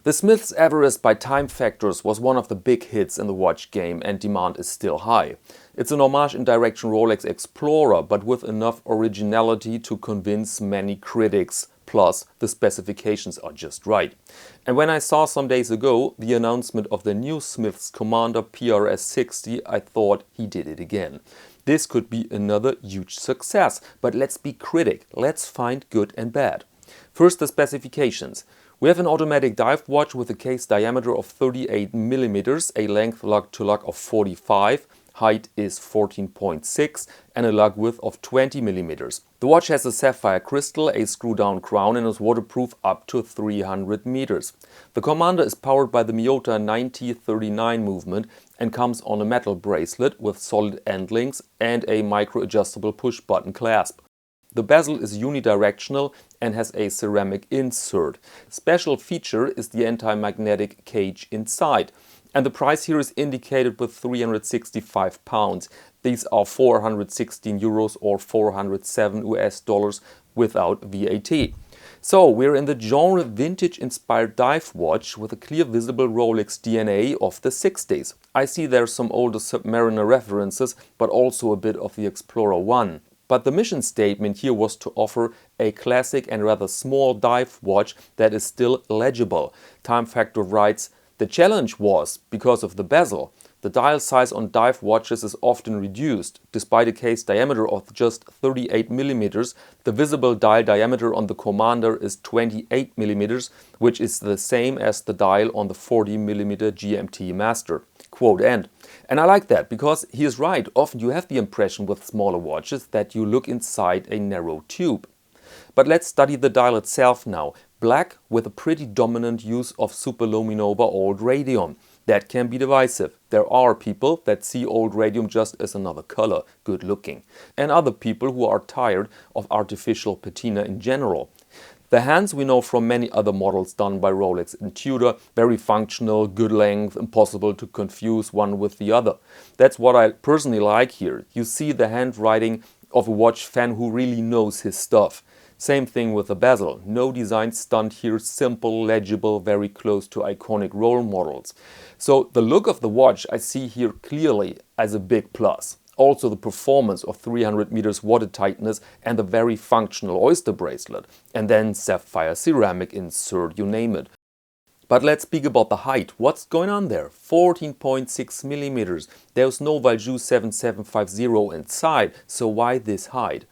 The Smiths Everest by Timefactors was one of the big hits in the watch game and demand is still high. It's an homage in direction Rolex Explorer, but with enough originality to convince many critics. Plus, the specifications are just right. And when I saw some days ago the announcement of the new Smiths Commander PRS 60, I thought he did it again. This could be another huge success, but let's be critic, let's find good and bad. First, the specifications. We have an automatic dive watch with a case diameter of 38 mm, a length lug to lug of 45, height is 14.6 and a lug width of 20 mm. The watch has a sapphire crystal, a screw-down crown and is waterproof up to 300 meters. The Commander is powered by the Miyota 9039 movement and comes on a metal bracelet with solid end links and a micro-adjustable push-button clasp. The bezel is unidirectional and has a ceramic insert. Special feature is the anti-magnetic cage inside. And the price here is indicated with £365. These are 416 euros or 407 US dollars without VAT. So we're in the genre vintage-inspired dive watch with a clear visible Rolex DNA of the 60s. I see there's some older Submariner references, but also a bit of the Explorer 1. But the mission statement here was to offer a classic and rather small dive watch that is still legible. Timefactor writes, "The challenge was, because of the bezel, the dial size on dive watches is often reduced. Despite a case diameter of just 38 mm, the visible dial diameter on the Commander is 28 mm, which is the same as the dial on the 40 mm GMT Master." Quote end. And I like that, because he is right. Often you have the impression with smaller watches that you look inside a narrow tube. But let's study the dial itself now. Black with a pretty dominant use of superluminova old radium. That can be divisive. There are people that see old radium just as another color, good looking. And other people who are tired of artificial patina in general. The hands we know from many other models done by Rolex and Tudor, very functional, good length, impossible to confuse one with the other. That's what I personally like here. You see the handwriting of a watch fan who really knows his stuff. Same thing with the bezel. No design stunt here, simple, legible, very close to iconic role models. So the look of the watch I see here clearly as a big plus. Also the performance of 300 meters water tightness and the very functional oyster bracelet. And then sapphire ceramic insert, you name it. But let's speak about the height. What's going on there? 14.6 millimeters. There's no Valjoux 7750 inside, so why this height?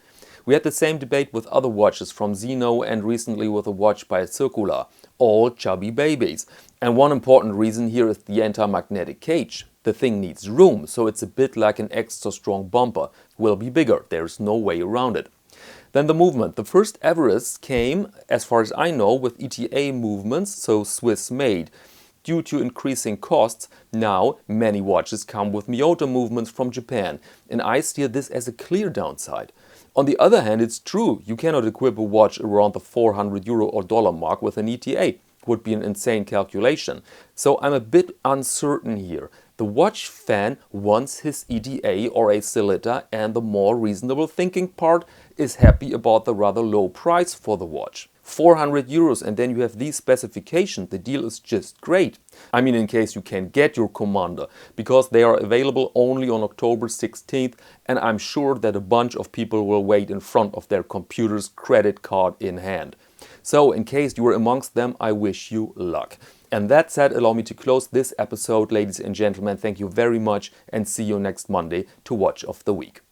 We had the same debate with other watches from Zeno and recently with a watch by Circular. All chubby babies. And one important reason here is the anti-magnetic cage. The thing needs room, so it's a bit like an extra strong bumper. Will be bigger, there's no way around it. Then the movement. The first Everest came, as far as I know, with ETA movements, so Swiss made. Due to increasing costs, now many watches come with Miyota movements from Japan, and I see this as a clear downside. On the other hand, it's true, you cannot equip a watch around the 400 euro or dollar mark with an ETA. Would be an insane calculation. So I'm a bit uncertain here. The watch fan wants his ETA or a Celita, and the more reasonable thinking part is happy about the rather low price for the watch. 400 euros and then you have these specifications, the deal is just great. I mean, in case you can get your Commander, because they are available only on October 16th and I'm sure that a bunch of people will wait in front of their computers, credit card in hand. So in case you were amongst them, I wish you luck. And that said, allow me to close this episode, ladies and gentlemen. Thank you very much and see you next Monday to Watch of the Week.